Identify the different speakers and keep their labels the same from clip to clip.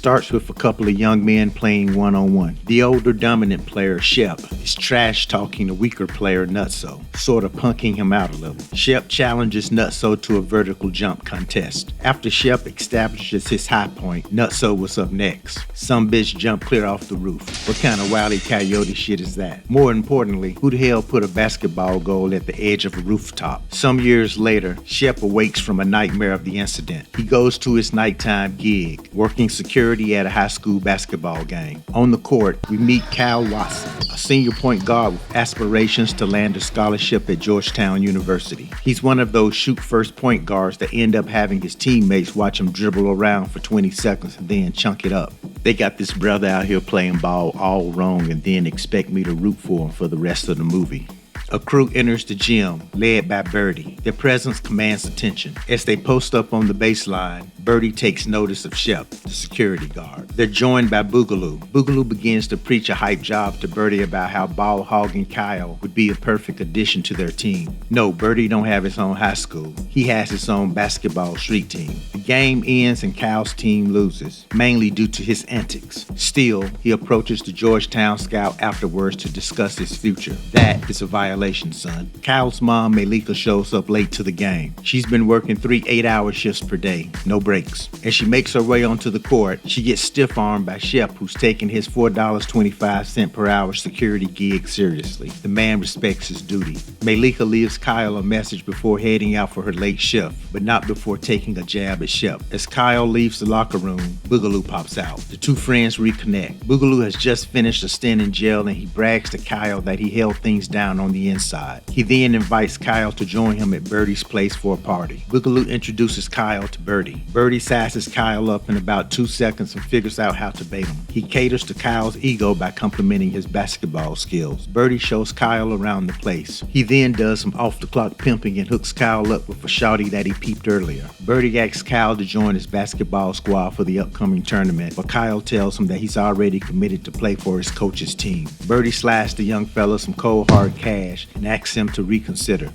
Speaker 1: starts with a couple of young men playing one-on-one. The older dominant player, Shep, is trash-talking the weaker player, Nutso, sort of punking him out a little. Shep challenges Nutso to a vertical jump contest. After Shep establishes his high point, Nutso was up next. Some bitch jumped clear off the roof. What kind of Wile E. Coyote shit is that? More importantly, who the hell put a basketball goal at the edge of a rooftop? Some years later, Shep awakes from a nightmare of the incident. He goes to his nighttime gig, working security at a high school basketball game. On the court, we meet Kyle Watson, a senior point guard with aspirations to land a scholarship at Georgetown University. He's one of those shoot-first point guards that end up having his teammates watch him dribble around for 20 seconds and then chunk it up. They got this brother out here playing ball all wrong and then expect me to root for him for the rest of the movie. A crew enters the gym, led by Birdie. Their presence commands attention. As they post up on the baseline, Birdie takes notice of Shep, the security guard. They're joined by Boogaloo. Boogaloo begins to preach a hype job to Birdie about how ball-hogging Kyle would be a perfect addition to their team. No, Birdie don't have his own high school. He has his own basketball street team. The game ends and Kyle's team loses, mainly due to his antics. Still, he approaches the Georgetown scout afterwards to discuss his future. That is a violation, son. Kyle's mom, Malika, shows up late to the game. She's been working 3 8-hour shifts per day, no breaks. As she makes her way onto the court, she gets stiff-armed by Shep, who's taking his $4.25 per hour security gig seriously. The man respects his duty. Malika leaves Kyle a message before heading out for her late shift, but not before taking a jab at Shep. As Kyle leaves the locker room, Boogaloo pops out. The two friends reconnect. Boogaloo has just finished a stint in jail and he brags to Kyle that he held things down on the inside. He then invites Kyle to join him at Birdie's place for a party. Boogaloo introduces Kyle to Birdie. Birdie sizes Kyle up in about 2 seconds and figures out how to bait him. He caters to Kyle's ego by complimenting his basketball skills. Birdie shows Kyle around the place. He then does some off-the-clock pimping and hooks Kyle up with a shawty that he peeped earlier. Birdie asks Kyle to join his basketball squad for the upcoming tournament, but Kyle tells him that he's already committed to play for his coach's team. Birdie slides the young fella some cold hard cash and asks him to reconsider.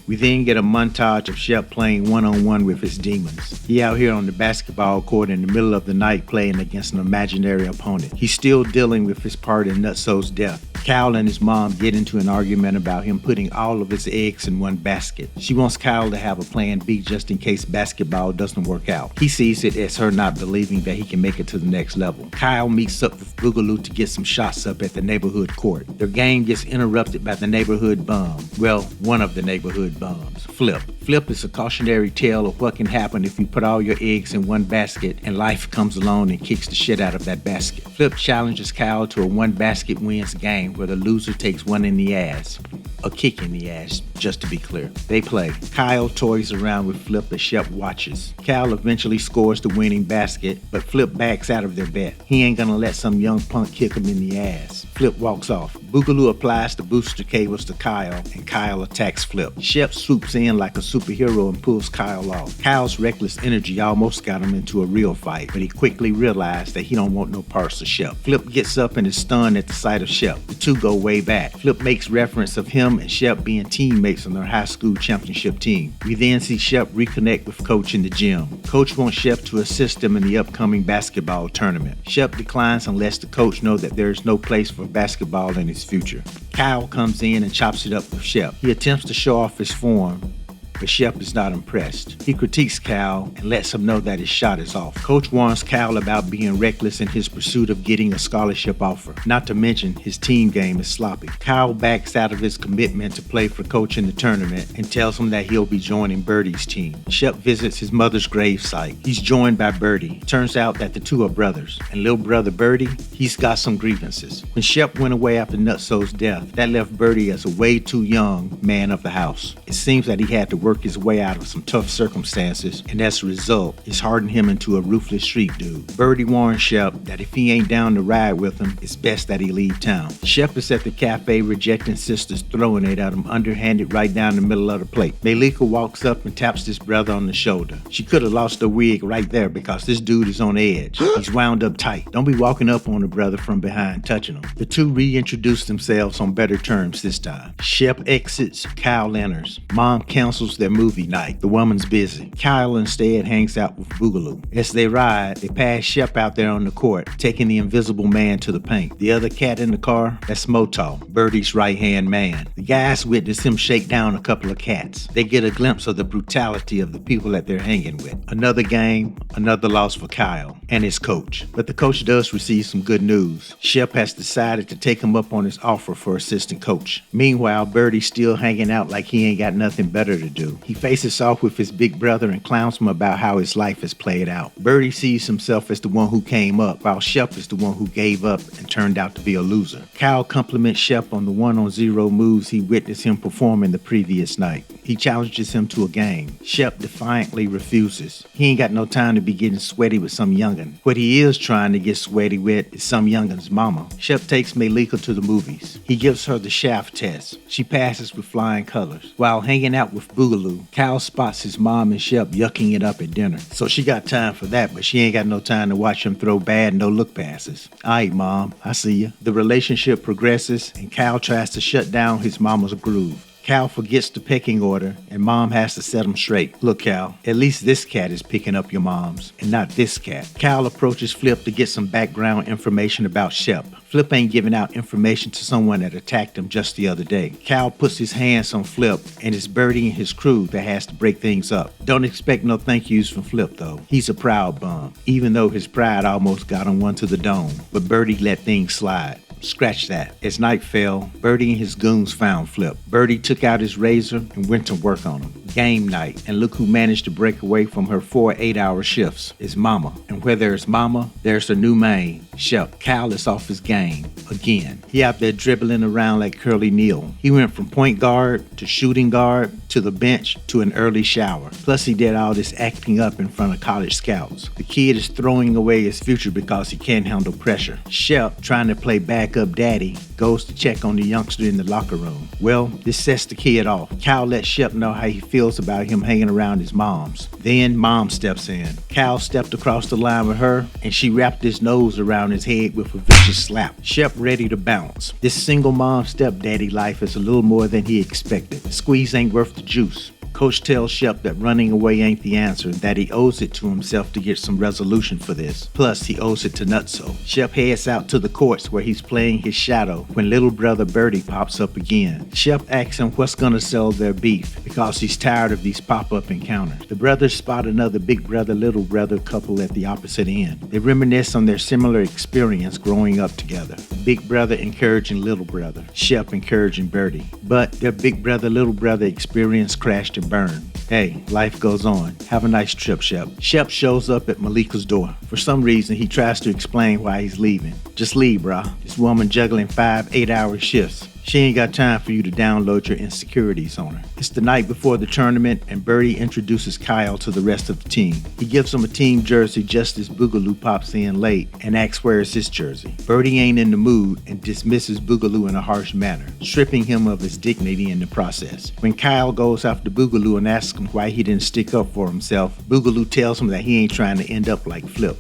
Speaker 1: We then get a montage of Shep playing one-on-one with his demons. He out here on the basketball court in the middle of the night playing against an imaginary opponent. He's still dealing with his part in Nutso's death. Kyle and his mom get into an argument about him putting all of his eggs in one basket. She wants Kyle to have a plan B just in case basketball doesn't work out. He sees it as her not believing that he can make it to the next level. Kyle meets up with Boogaloo to get some shots up at the neighborhood court. Their game gets interrupted by the neighborhood bum. Well, one of the neighborhood bums, Flip. Flip is a cautionary tale of what can happen if you put all your eggs in one basket and life comes along and kicks the shit out of that basket. Flip challenges Kyle to a one basket wins game where the loser takes one in the ass. A kick in the ass, just to be clear. They play. Kyle toys around with Flip as Shep watches. Kyle eventually scores the winning basket, but Flip backs out of their bet. He ain't gonna let some young punk kick him in the ass. Flip walks off. Boogaloo applies the booster cables to Kyle, and Kyle attacks Flip. Shep swoops in like a superhero and pulls Kyle off. Kyle's reckless energy almost got him into a real fight, but he quickly realized that he don't want no parts of Shep. Flip gets up and is stunned at the sight of Shep. The two go way back. Flip makes reference of him and Shep being teammates on their high school championship team. We then see Shep reconnect with Coach in the gym. Coach wants Shep to assist him in the upcoming basketball tournament. Shep declines and lets the coach know that there is no place for basketball in his future. Kyle comes in and chops it up with Shep. He attempts to show off his form, but Shep is not impressed. He critiques Kyle and lets him know that his shot is off. Coach warns Kyle about being reckless in his pursuit of getting a scholarship offer. Not to mention, his team game is sloppy. Kyle backs out of his commitment to play for Coach in the tournament and tells him that he'll be joining Birdie's team. Shep visits his mother's gravesite. He's joined by Birdie. Turns out that the two are brothers. And little brother Birdie, he's got some grievances. When Shep went away after Nutso's death, that left Birdie as a way too young man of the house. It seems that he had to work his way out of some tough circumstances, and as a result, it's hardened him into a ruthless street dude. Birdie warns Shep that if he ain't down to ride with him, it's best that he leave town. Shep is at the cafe rejecting sisters throwing it at him underhanded right down the middle of the plate. Malika walks up and taps his brother on the shoulder. She could have lost her wig right there because this dude is on edge. He's wound up tight. Don't be walking up on the brother from behind touching him. The two reintroduce themselves on better terms this time. Shep exits, Kyle enters. Mom counsels host their movie night. The woman's busy. Kyle instead hangs out with Boogaloo. As they ride, they pass Shep out there on the court, taking the invisible man to the paint. The other cat in the car, that's Moto, Birdie's right-hand man. The guys witness him shake down a couple of cats. They get a glimpse of the brutality of the people that they're hanging with. Another game, another loss for Kyle and his coach. But the coach does receive some good news. Shep has decided to take him up on his offer for assistant coach. Meanwhile, Birdie's still hanging out like he ain't got nothing better to do. He faces off with his big brother and clowns him about how his life has played out. Birdie sees himself as the one who came up, while Shep is the one who gave up and turned out to be a loser. Kyle compliments Shep on the 1-on-0 moves he witnessed him performing the previous night. He challenges him to a game. Shep defiantly refuses. He ain't got no time to be getting sweaty with some youngin'. What he is trying to get sweaty with is some youngin's mama. Shep takes Malika to the movies. He gives her the shaft test. She passes with flying colors. While hanging out with Boogaloo, Kyle spots his mom and Shep yucking it up at dinner. So she got time for that, but she ain't got no time to watch him throw bad no-look passes. Aight, Mom, I see ya. The relationship progresses, and Kyle tries to shut down his mama's groove. Cal forgets the pecking order, and Mom has to set him straight. Look, Cal, at least this cat is picking up your mom's, and not this cat. Cal approaches Flip to get some background information about Shep. Flip ain't giving out information to someone that attacked him just the other day. Cal puts his hands on Flip, and it's Birdie and his crew that has to break things up. Don't expect no thank yous from Flip, though. He's a proud bum, even though his pride almost got him one to the dome. But Birdie let things slide. Scratch that. As night fell, Birdie and his goons found Flip. Birdie took out his razor and went to work on him. Game night, and look who managed to break away from her 4 8-hour shifts. It's Mama. And where there's Mama, there's a new main, Shep. Kyle is off his game. Again. He out there dribbling around like Curly Neal. He went from point guard to shooting guard to the bench to an early shower. Plus he did all this acting up in front of college scouts. The kid is throwing away his future because he can't handle pressure. Shep, trying to play backup daddy, goes to check on the youngster in the locker room. Well, this sets the kid off. Kyle lets Shep know how he feels about him hanging around his mom's. Then Mom steps in. Kyle stepped across the line with her, and she wrapped his nose around his head with a vicious slap. Shep ready to bounce. This single mom stepdaddy life is a little more than he expected. The squeeze ain't worth the juice. Coach tells Shep that running away ain't the answer, and that he owes it to himself to get some resolution for this. Plus, he owes it to Nutso. Shep heads out to the courts where he's playing his shadow when little brother Birdie pops up again. Shep asks him what's gonna sell their beef because he's tired of these pop-up encounters. The brothers spot another big brother, little brother couple at the opposite end. They reminisce on their similar experience growing up together. Big brother encouraging little brother, Shep encouraging Birdie. But their big brother, little brother experience crashed and burned. Hey, life goes on. Have a nice trip, Shep. Shep shows up at Malika's door. For some reason, he tries to explain why he's leaving. Just leave, brah. This woman juggling 5 8-hour shifts. She ain't got time for you to download your insecurities on her. It's the night before the tournament, and Birdie introduces Kyle to the rest of the team. He gives him a team jersey just as Boogaloo pops in late and asks where is his jersey. Birdie ain't in the mood and dismisses Boogaloo in a harsh manner, stripping him of his dignity in the process. When Kyle goes after Boogaloo and asks him why he didn't stick up for himself, Boogaloo tells him that he ain't trying to end up like Flip.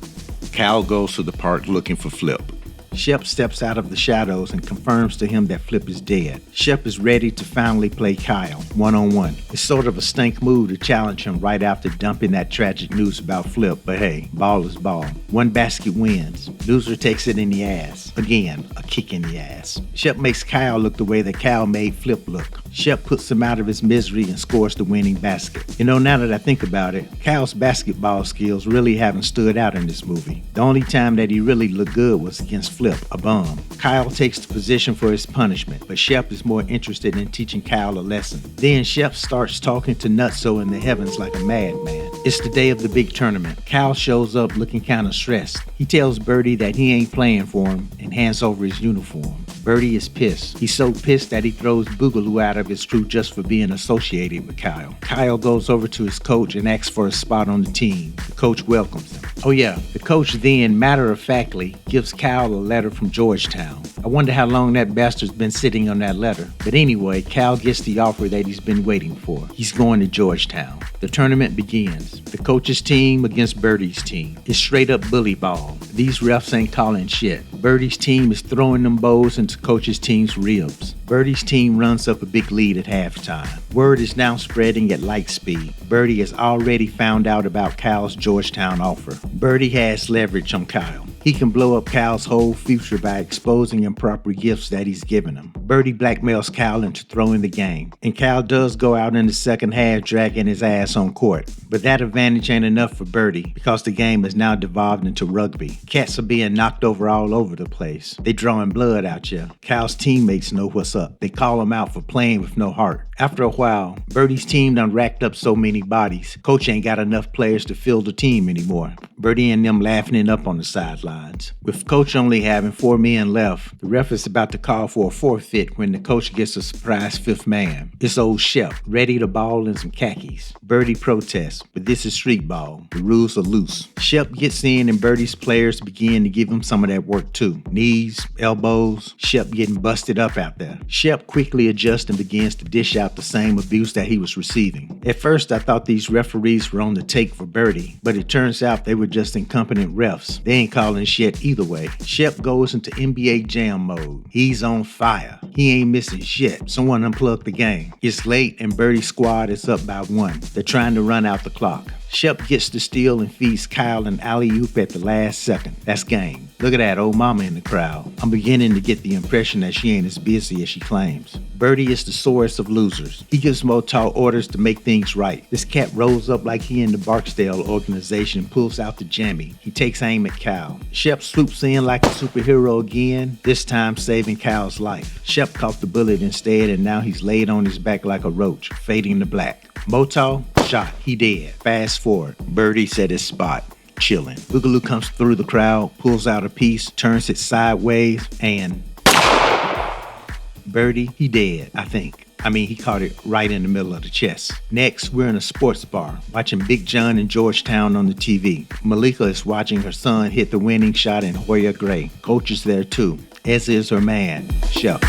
Speaker 1: Kyle goes to the park looking for Flip. Shep steps out of the shadows and confirms to him that Flip is dead. Shep is ready to finally play Kyle, one-on-one. It's sort of a stank move to challenge him right after dumping that tragic news about Flip, but hey, ball is ball. One basket wins. Loser takes it in the ass. Again, a kick in the ass. Shep makes Kyle look the way that Kyle made Flip look. Shep puts him out of his misery and scores the winning basket. You know, now that I think about it, Kyle's basketball skills really haven't stood out in this movie. The only time that he really looked good was against Flip, a bum. Kyle takes the position for his punishment, but Shep is more interested in teaching Kyle a lesson. Then Shep starts talking to Nutso in the heavens like a madman. It's the day of the big tournament. Kyle shows up looking kind of stressed. He tells Birdie that he ain't playing for him and hands over his uniform. Birdie is pissed. He's so pissed that he throws Boogaloo out of his crew just for being associated with Kyle. Kyle goes over to his coach and asks for a spot on the team. The coach welcomes him. Oh yeah, the coach then matter-of-factly gives Kyle a letter from Georgetown. I wonder how long that bastard's been sitting on that letter. But anyway, Kyle gets the offer that he's been waiting for. He's going to Georgetown. The tournament begins. The coach's team against Birdie's team. It's straight up bully ball. These refs ain't calling shit. Birdie's team is throwing them bowls into coach's team's ribs. Birdie's team runs up a big lead at halftime. Word is now spreading at light speed. Birdie has already found out about Kyle's Georgetown offer. Birdie has leverage on Kyle. He can blow up Kyle's whole future by exposing improper gifts that he's given him. Birdie blackmails Kyle into throwing the game, and Kyle does go out in the second half dragging his ass on court. But that advantage ain't enough for Birdie because the game has now devolved into rugby. Cats are being knocked over all over the place. They drawing blood out ya. Kyle's teammates know what's up. They call him out for playing with no heart. After a while, Birdie's team done racked up so many bodies, coach ain't got enough players to fill the team anymore. Birdie and them laughing it up on the sidelines. With coach only having 4 men left, the ref is about to call for a forfeit when the coach gets a surprise 5th man. It's old Shep, ready to ball in some khakis. Birdie protests, but this is street ball. The rules are loose. Shep gets in and Birdie's players begin to give him some of that work too. Knees, elbows, Shep getting busted up out there. Shep quickly adjusts and begins to dish out the same abuse that he was receiving. At first I thought these referees were on the take for Birdie, but it turns out they were just incompetent refs. They ain't calling shit either way. Shep goes into NBA Jam mode. He's on fire. He ain't missing shit. Someone unplugged the game. It's late and Birdie's squad is up by 1. They're trying to run out the clock. Shep gets the steal and feeds Kyle an alley-oop at the last second. That's game. Look at that old mama in the crowd. I'm beginning to get the impression that she ain't as busy as she claims. Birdie is the sorest of losers. He gives Motal orders to make things right. This cat rolls up like he in the Barksdale organization and pulls out the jammy. He takes aim at Kyle. Shep swoops in like a superhero again, this time saving Kyle's life. Shep caught the bullet instead and now he's laid on his back like a roach, fading to black. Motal shot, he dead. Fast forward, Birdie's at his spot, chilling. Boogaloo comes through the crowd, pulls out a piece, turns it sideways, and Birdie, he dead, I think. He caught it right in the middle of the chest. Next, we're in a sports bar, watching Big John in Georgetown on the TV. Malika is watching her son hit the winning shot in Hoya Gray. Coach is there too, as is her man, Shep.